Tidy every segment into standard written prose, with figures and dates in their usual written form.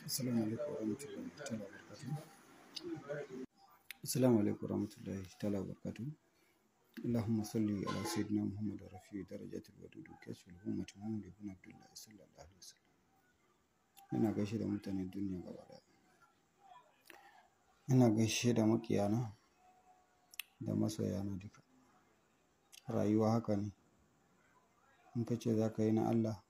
Assalamu alaikum warahmatullahi ta'ala wabarakatuh. Assalamu alaikum warahmatullahi ta'ala wabarakatuh. Allahumma salli ala sayyidina Muhammad rafi'i darajatul wadud kashful ummati Muhammad ibn Abdullah sallallahu alaihi wasallam. Ina gaishe da mutanen duniya gaba daya. Ina gaishe da makiyana da masoyana duka. Rayuwa haka ne. In ka ce za ka yi na Allah,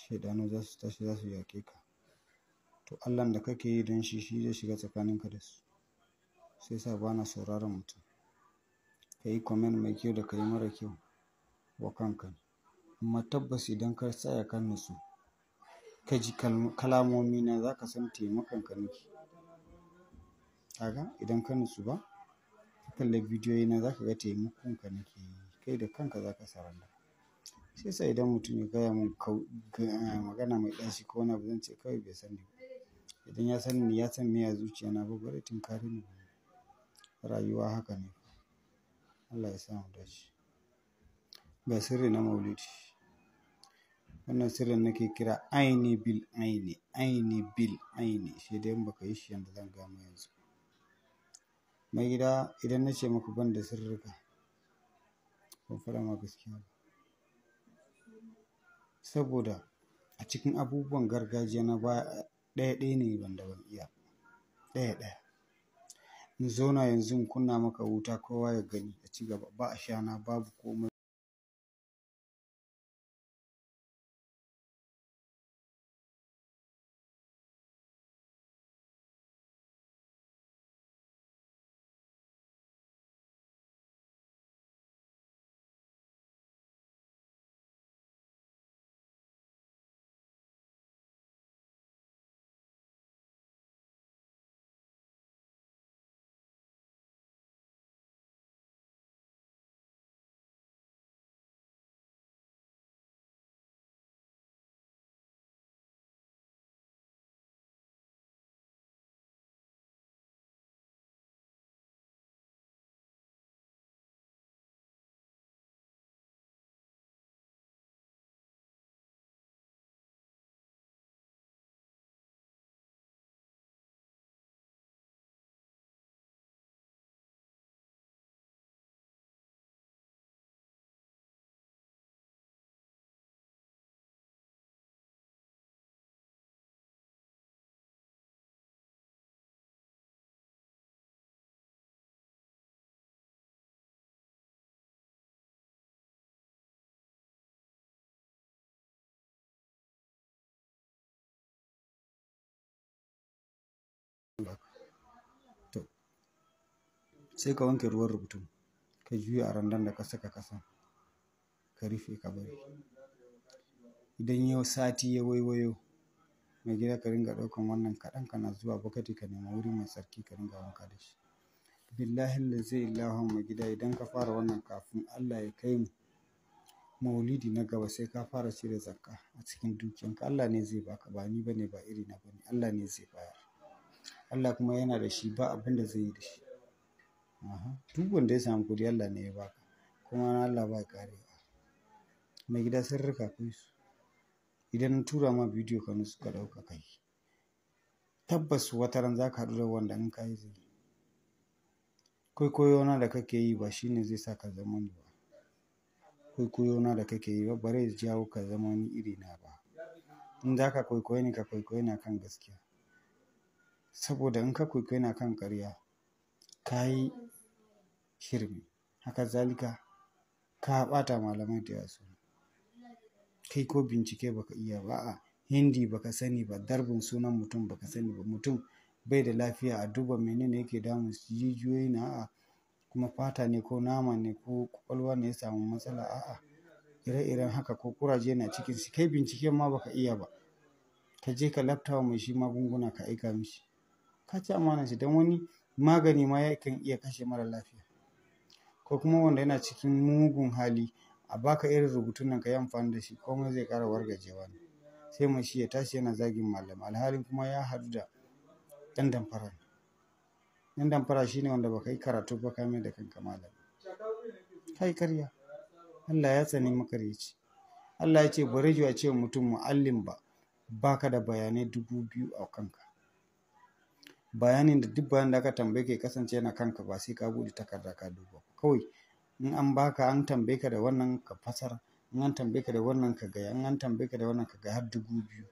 shaidanu za su tashi za su yaƙe ka. To Allahn da kake yi don shi zai shiga tsakaninka da su. Sai sa ba na sauraron mutum. Ka yi comment mai kyau da ka yi mara kyau wa kanka ne. Amma tabbas idan ka tsaya kan nutsu, ka ji kalamomi na za ka san taimakon ka nake. Kaga idan ka nutsu ba, ka kalla bidiyoyi na za ka ga taimakon ka nake yi. Kai da kanka za ka saranda. Sai sa idan mutum ya gaya mun magana mai ɗaci ko wani abu zan ce kawai bai sani ba. Idan ya sani ni ya san me ya zuciya na ba bari tinkari ni. Rayuwa haka ne. Allah ya sa mu dace. Ga sirri na maulidi. Wannan sirrin nake kira aini bil aini, aini bil aini. Shi dai in baka yi shi yanda zan gaya ma yanzu. Mai gida idan na ce maka ban da sirrika, ban faɗa ma gaskiya ba. Saboda a cikin abubuwan gargajiya na baya ɗaya ne wanda ban iya. Ɗaya. In zauna yanzu in kunna maka wuta kowa ya gani a ci gaba ba a shana babu komai. To sai ka wanke ruwan rubutun, ka juya a randan da ka saka ƙasa, ka rufe ka bari. Idan yau sati ya waiwayo, mai gida ka ringa ɗaukan wannan kaɗan kana zuwa bokati ka nema wuri mai tsarki ka ringa wanka da shi. Billahi allazi illahu mai gida idan ka fara wannan kafin Allah ya kai mu maulidi na gaba sai ka fara cire zakka a cikin dukiyanka. Allah ne zai baka ba ni bane ba iri na bane. Allah ne zai bayar. Allah kuma yana da shi ba abin da zai yi da shi. Duk wanda ya samu kuɗi Allah ne ya baka. Kuma na Allah ba ƙarewa. Mai gida sirrika akwai su. Idan na tura ma bidiyo ka nutsu ka ɗauka kai. Tabbas wataran za ka haɗu da wanda in ka yi zai. Kwaikwayo da kake yi ba shine zai sa ka zama ni ba. Kwaikwayo da kake yi ba bare jawo ka zama ni iri na ba. In za ka kwaikwayo ni ka kwaikwayo ni akan gaskiya. Saboda in ka kwaikwayo ni akan ƙarya, ka yi shirme. Haka zalika ka ɓata malamai da yawa suna. Kai ko bincike baka iya ba a Hindi baka sani ba, darbin sunan mutum baka sani ba. Mutum bai da lafiya a duba menene yake damun shi, jijiyoyi na a'a kuma fata ne ko nama ne ko ƙwaƙwalwa ne ya samu matsala a'a. Ire-iren haka ko kuraje na cikin shi. Kai binciken ma baka iya ba. Ka je ka laftawa mai shi magunguna ka aika mishi. Ka ci amanar shi don wani magani ma yakan iya kashe mara lafiya. Ko kuma wanda yana cikin mugun hali a baka irin rubutun nan ka yi amfani da shi komai zai ƙara wargajewa ne. Sai mai shi ya tashi yana zagin malamai. Alhalin kuma ya haɗu da ɗan damfara. Ɗan damfara shine wanda baka yi karatu ba ka mai da kanka malami. Kai karya. Allah ya tsani makaryaci. Allah ya ce bari a ce mutum mu'allim ba. baka da bayanai 2000 a kanka. Bayanin da duk bayan da aka tambaye ka ya kasance yana kanka, ba sai ka buɗe takarda ka duba. Kawai in an baka, an tambaye ka da wannan ka fasara, in an tambaye ka da wannan ka gaya, in an tambaye ka da wannan ka gaya har 2000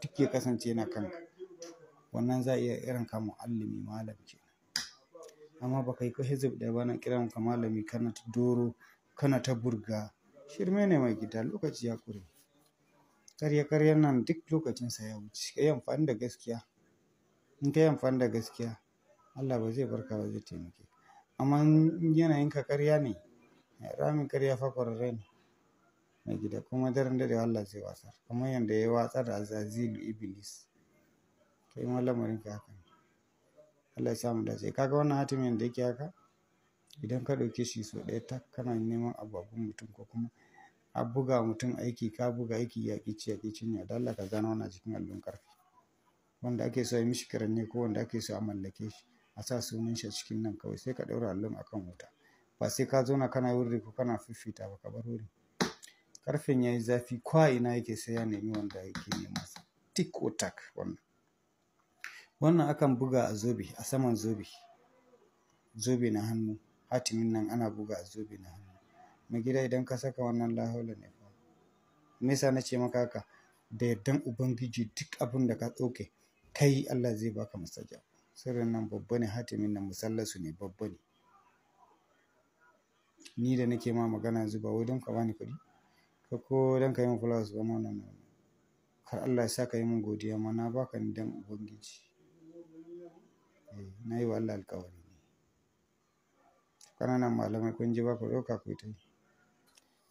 duk ya kasance yana kanka. Wannan za a iya irin ka mu'allimi, malam kenan. Amma baka yi ko hizib da ba na kiran ka malami kana ta doro kana ta burga, shirme ne mai gida, lokaci ya ƙure. Karya nan duk lokacinsa ya wuce. Ka yi amfani da gaskiya. In ka yi amfani da gaskiya, Allah ba zai barka ba, zai taimake ka. Amma in yanayinka ƙarya ne, ramin ƙarya fa ƙwararre ne mai gida, kuma daren daɗewa Allah zai watsar. Kamar yadda ya watsar da Azazilu Iblis. Kai ma lamarinka haka ne. Allah ya sa mu dace. Ka ga wannan hatimin da yake haka? Idan ka ɗauke shi sau ɗaya tak kana neman abu a gun mutum, ko kuma a buga mutum aiki, ka buga aiki ya ƙi ci ya ƙi cinyewa, don Allah ka zana wannan cikin allon ƙarfe. Wanda ake so a yi mishi kiranne, ko wanda ake so a mallake shi, a sa sunan shi a cikin nan kawai, sai ka ɗaura allon akan wuta. Ba sai ka zauna kana wurri ko kana fifita ba, ka bar wuri. Ƙarfen ya yi zafi, ko a ina yake sai ya nemi wanda yake nema sa. Tik ko tak wannan. Wannan akan buga a zobe, a saman zobe. Zobe na hannu. Hatimin nan ana buga a zobe na hannu. Mai gida idan ka saka wannan la haula ne fa. Me yasa na ce maka haka? Da yardan Ubangiji duk abin da ka ɗauke kai, Allah zai baka mustajab. Sirrin nan babba ne, hatimin nan musallasu ne, babba ne. Ni da nake ma magana yanzu ba wai don ka bani kuɗi ko don ka yi min flowers ba, no. Har Allah ya sa ka yi min godiya ma, na baka ni don Ubangiji. Na yi wa Allah alƙawari ne. Ƙananan malamai kun ji ba ku ɗauka ku ta yi.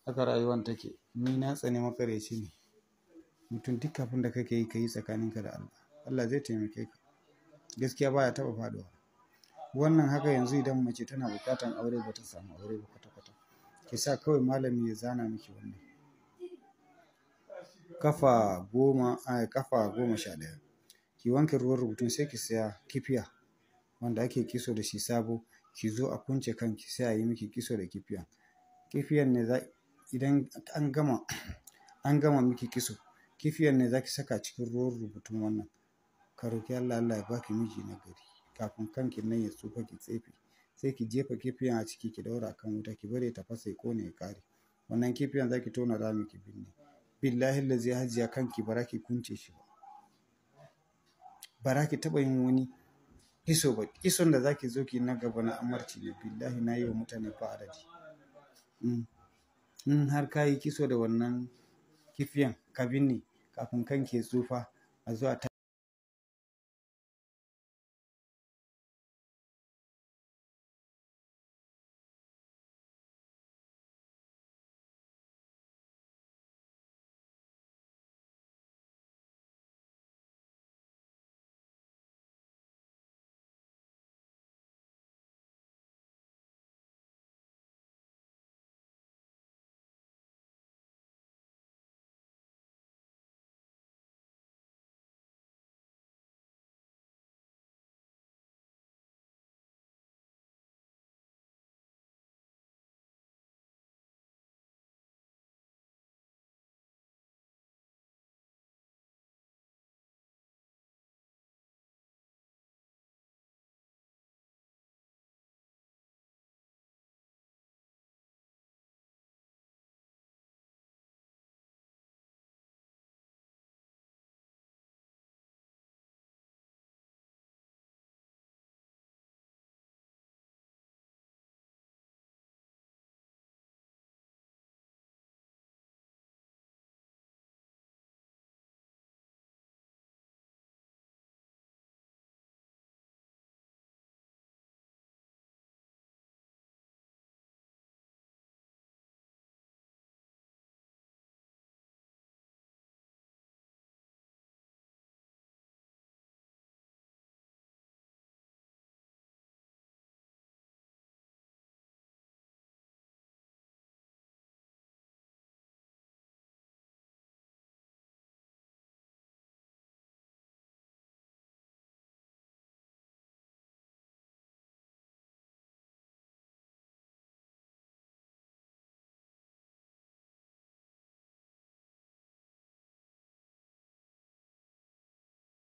Haka rayuwar take. Ni na tsane makareci ne. Mutum duk abin da kake yi ka yi tsakaninka da Allah. Allah zai taimake ka. Gaskiya baya taɓa faɗuwa. Wannan haka yanzu idan mace tana buƙatar aure ba ta samu aure ba kwata-kwata, ki sa kawai malami ya zana miki wannan. Kafa 11. Ki wanke ruwan rubutun sai ki saya kifiya wanda ake kitso da shi sabo. Ki zo a kunce kanki sai a yi miki kitso da kifiyan. Kifiyan ne idan an gama miki kitso, kifiyan ne za ki saka cikin ruwan rubutun wannan. Ka roki Allah, Allah ya baki miji na gari. Kafin kanki nan ya tsufa ki tsefe, sai ki jefa kifiyan a ciki, ki daura a kan wuta, ki bari ta fasa ya kone ya ƙare. Wannan kifiyan za ki tona rami ki binne. Billahi allazi hajiya kanki ba za ki kunce shi ba. Ba za ki taɓa yin wani kitso ba. Kitson da za ki zo ki na gaba na amarci ne. Billahi na yi wa mutane fa adadi. In har ka yi kitso da wannan kifiyan ka binne, kafin kanki ya tsufa a zo a